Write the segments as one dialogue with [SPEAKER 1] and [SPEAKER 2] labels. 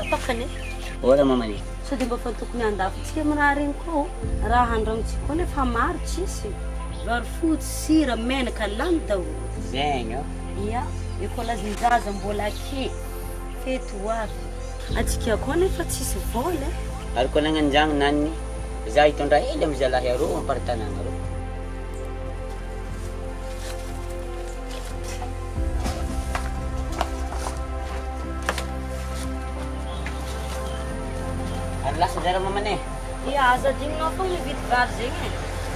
[SPEAKER 1] tapakany
[SPEAKER 2] ora mamany
[SPEAKER 1] so de mba fa tokony andafotsika amina regny koa raha andragnontsika koa nefa maro tsisy vary fotsy sira menaka lany daholo
[SPEAKER 2] zegny
[SPEAKER 1] ia ekolazin-jaza mbola ke fety hoavy atsika koa nefa tsisy vola
[SPEAKER 2] ary koa nagnanjagny nanny za hitondra hely amy zalahy arô amparitanana arô ary lasa zara mamane
[SPEAKER 1] ia aza digninao foagna mividy vary zegny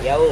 [SPEAKER 2] iao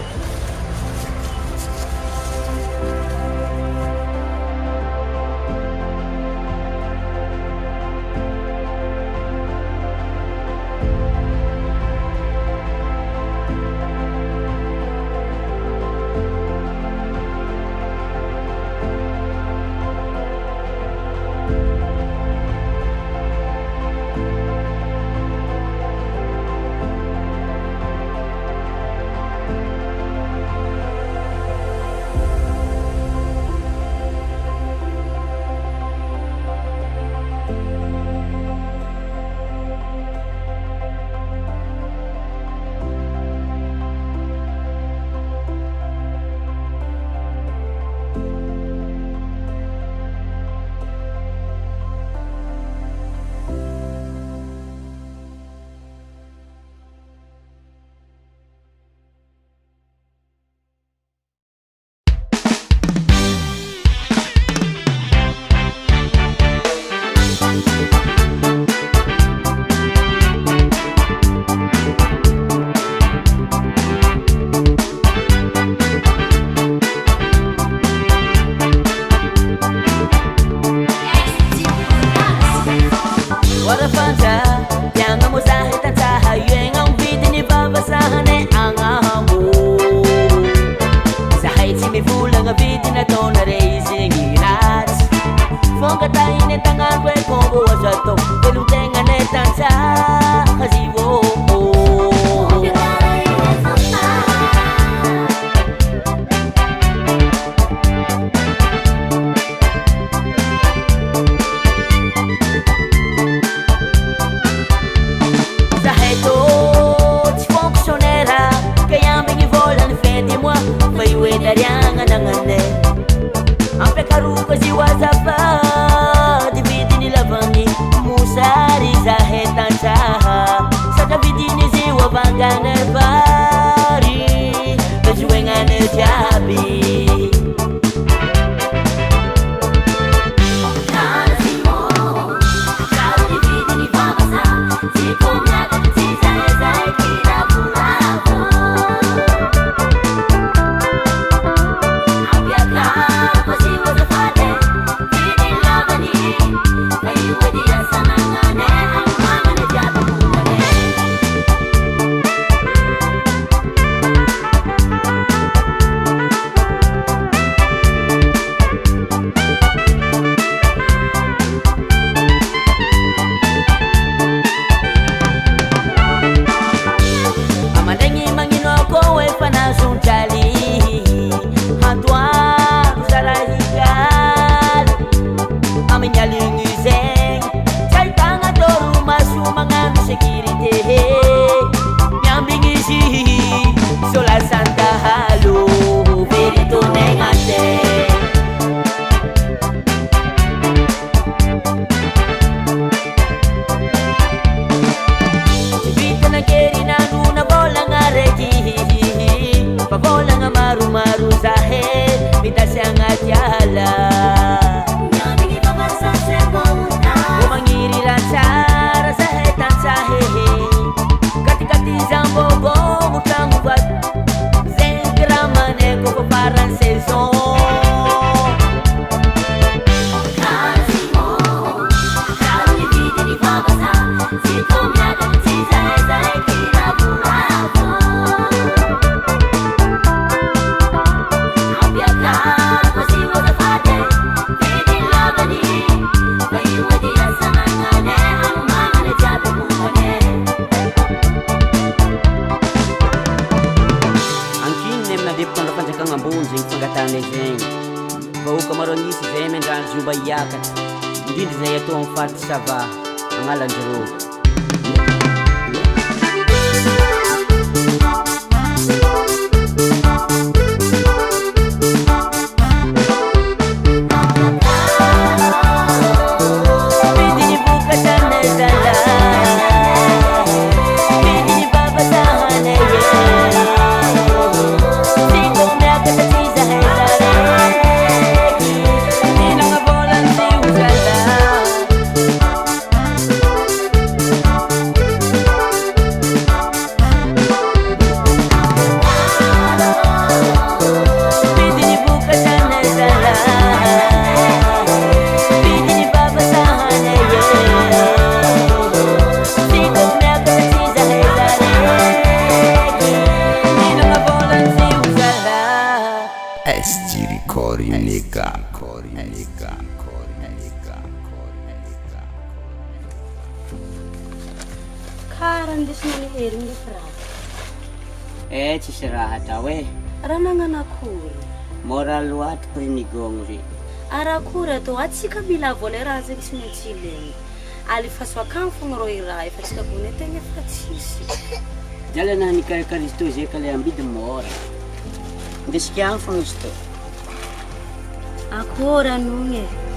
[SPEAKER 2] Magnalan-jero.
[SPEAKER 3] SG Recording Nigga.
[SPEAKER 1] Karan dis nanihiring di pra.
[SPEAKER 2] Tsisy raha atao e.
[SPEAKER 1] Raha nagnanakory.
[SPEAKER 2] Moral loatra prinigogno re.
[SPEAKER 1] Arakory atao atsika mila vola raha zay tsy maintsy ilainy. Alifasoakany fogna rô i raha efa tsika gone tegna efa tsisy.
[SPEAKER 2] Jala na nikarakara izy to zay ka le ambidy mora. Ndesika agny fogna izy to.
[SPEAKER 1] Akory anogny e.